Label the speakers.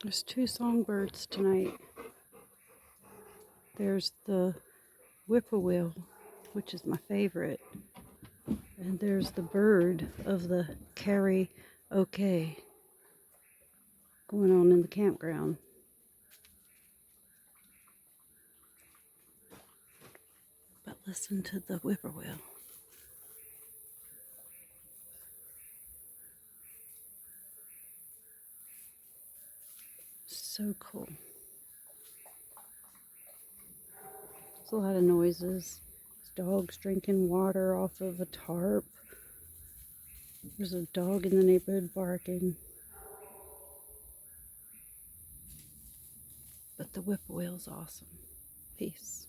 Speaker 1: There's two songbirds tonight. There's the whippoorwill, which is my favorite, and there's the bird of the karaoke going on in the campground. But listen to the whippoorwill. So cool. There's a lot of noises. There's dogs drinking water off of a tarp. There's a dog in the neighborhood barking. But the whippoorwill's awesome. Peace.